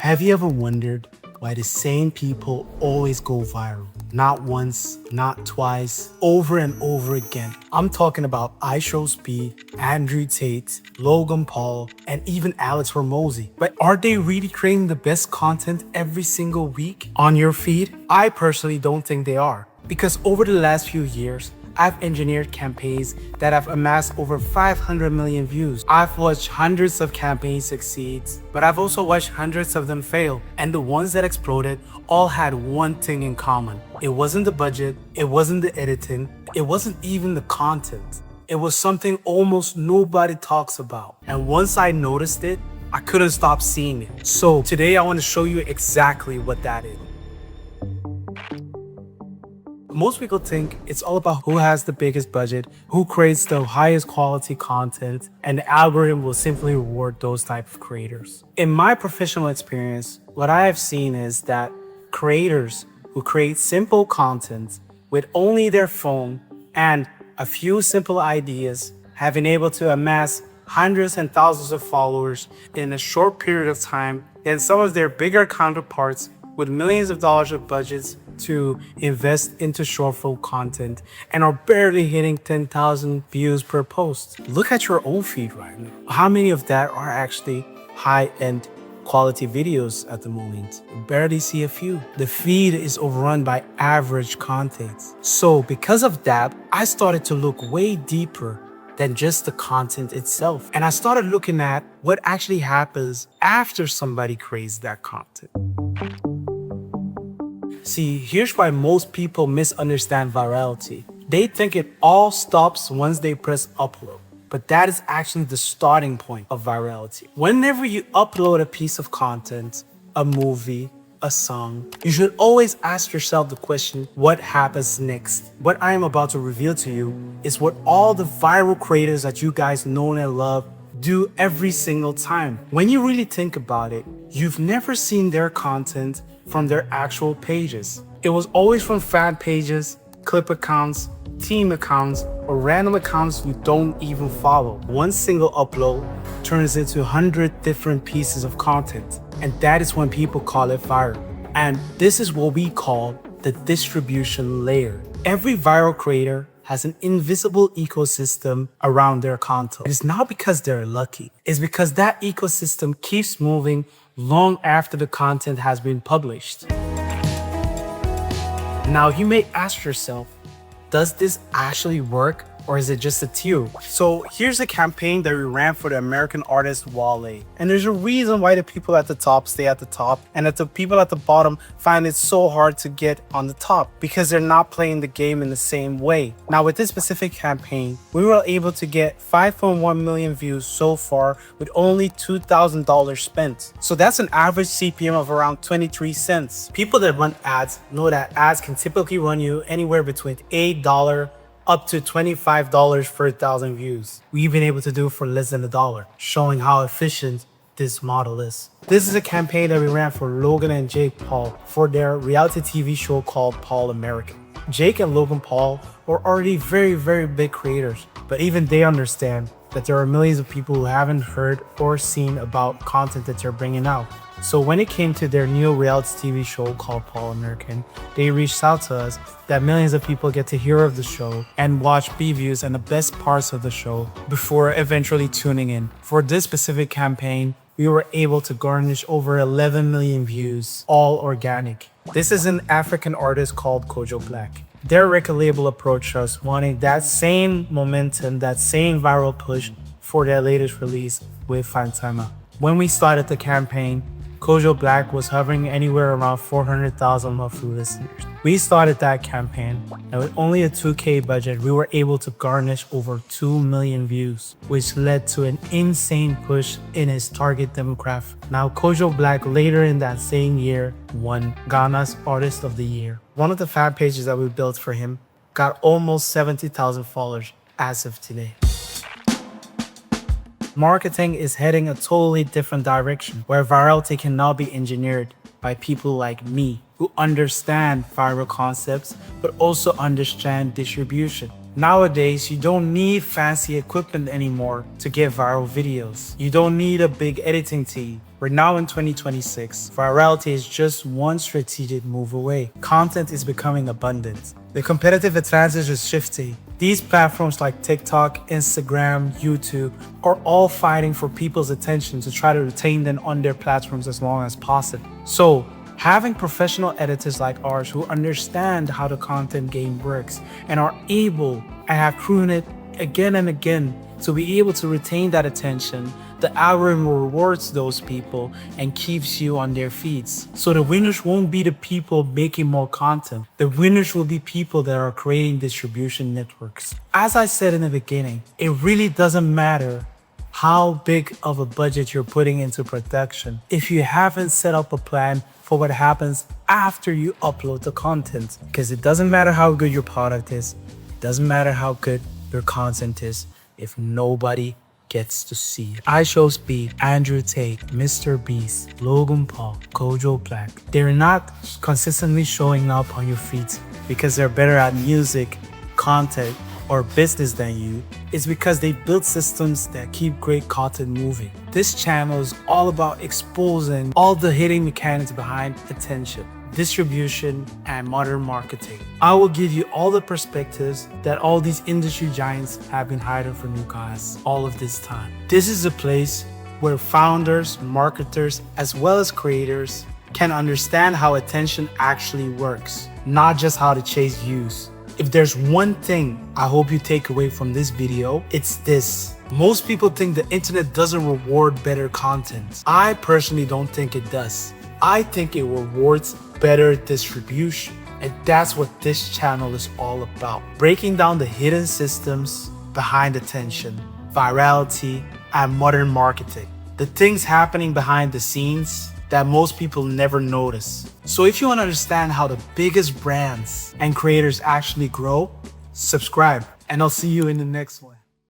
Have you ever wondered why the same people always go viral? Not once, not twice, over and over again. I'm talking about iShowSpeed, Andrew Tate, Logan Paul, and even Alex Ramosi. But are they really creating the best content every single week on your feed? I personally don't think they are. Because over the last few years, I've engineered campaigns that have amassed over 500 million views. I've watched hundreds of campaigns succeed, but I've also watched hundreds of them fail. And the ones that exploded all had one thing in common. It wasn't the budget, it wasn't the editing, it wasn't even the content. It was something almost nobody talks about. And once I noticed it, I couldn't stop seeing it. So today I want to show you exactly what that is. Most people think it's all about who has the biggest budget, who creates the highest quality content, and the algorithm will simply reward those type of creators. In my professional experience, what I have seen is that creators who create simple content with only their phone and a few simple ideas have been able to amass hundreds and thousands of followers in a short period of time than some of their bigger counterparts with millions of dollars of budgets to invest into short form content and are barely hitting 10,000 views per post. Look at your own feed right now. How many of that are actually high-end quality videos at the moment? Barely see a few. The feed is overrun by average content. So because of that, I started to look way deeper than just the content itself. And I started looking at what actually happens after somebody creates that content. See, here's why most people misunderstand virality. They think it all stops once they press upload, but that is actually the starting point of virality. Whenever you upload a piece of content, a movie, a song, you should always ask yourself the question, what happens next? What I am about to reveal to you is what all the viral creators that you guys know and love do every single time. When you really think about it, you've never seen their content from their actual pages. It was always from fan pages, clip accounts, team accounts, or random accounts you don't even follow. One single upload turns into 100 different pieces of content, and that is when people call it viral. And this is what we call the distribution layer. Every viral creator has an invisible ecosystem around their content. It's not because they're lucky. It's because that ecosystem keeps moving long after the content has been published. Now you may ask yourself, does this actually work? Or is it just a theory? So here's a campaign that we ran for the American artist Wale. And there's a reason why the people at the top stay at the top and that the people at the bottom find it so hard to get on the top because they're not playing the game in the same way. Now with this specific campaign, we were able to get 5.1 million views so far with only $2,000 spent. So that's an average CPM of around 23 cents. People that run ads know that ads can typically run you anywhere between $8 up to $25 for 1,000 views. We've been able to do it for less than $1, showing how efficient this model is. This is a campaign that we ran for Logan and Jake Paul for their reality TV show called Paul American. Jake and Logan Paul were already very big creators, but even they understand that there are millions of people who haven't heard or seen about content that they're bringing out. So when it came to their new reality TV show called Paul American, they reached out to us that millions of people get to hear of the show and watch previews and the best parts of the show before eventually tuning in. For this specific campaign, we were able to garnish over 11 million views, all organic. This is an African artist called Kojo Black. Their record label approached us wanting that same momentum, that same viral push for their latest release with Fantama. When we started the campaign, Kojo Black was hovering anywhere around 400,000 monthly listeners. We started that campaign, and with only a $2K budget, we were able to garnish over 2 million views, which led to an insane push in his target demographic. Now, Kojo Black later in that same year won Ghana's Artist of the Year. One of the fan pages that we built for him got almost 70,000 followers as of today. Marketing is heading a totally different direction, where virality can now be engineered by people like me who understand viral concepts but also understand distribution. Nowadays, you don't need fancy equipment anymore to get viral videos. You don't need a big editing team. We're now in 2026. Virality is just one strategic move away. Content is becoming abundant. The competitive advantage is shifting. These platforms like TikTok, Instagram, YouTube are all fighting for people's attention to try to retain them on their platforms as long as possible. So, having professional editors like ours who understand how the content game works and are able and have proven it again and again to be able to retain that attention, the algorithm rewards those people and keeps you on their feeds. So the winners won't be the people making more content. The winners will be people that are creating distribution networks. As I said in the beginning, it really doesn't matter how big of a budget you're putting into production if you haven't set up a plan for what happens after you upload the content. Because it doesn't matter how good your product is, it doesn't matter how good your content is if nobody gets to see it. iShowSpeed, Andrew Tate, Mr. Beast, Logan Paul, Kojo Black. They're not consistently showing up on your feeds because they're better at music, content, or business than you. It's because they built systems that keep great content moving. This channel is all about exposing all the hidden mechanics behind attention, distribution, and modern marketing. I will give you all the perspectives that all these industry giants have been hiding from you guys all of this time. This is a place where founders, marketers, as well as creators can understand how attention actually works, not just how to chase views. If there's one thing I hope you take away from this video, it's this. Most people think the internet doesn't reward better content. I personally don't think it does. I think it rewards better distribution. And that's what this channel is all about. Breaking down the hidden systems behind attention, virality, and modern marketing. The things happening behind the scenes that most people never notice. So if you want to understand how the biggest brands and creators actually grow, subscribe, and I'll see you in the next one.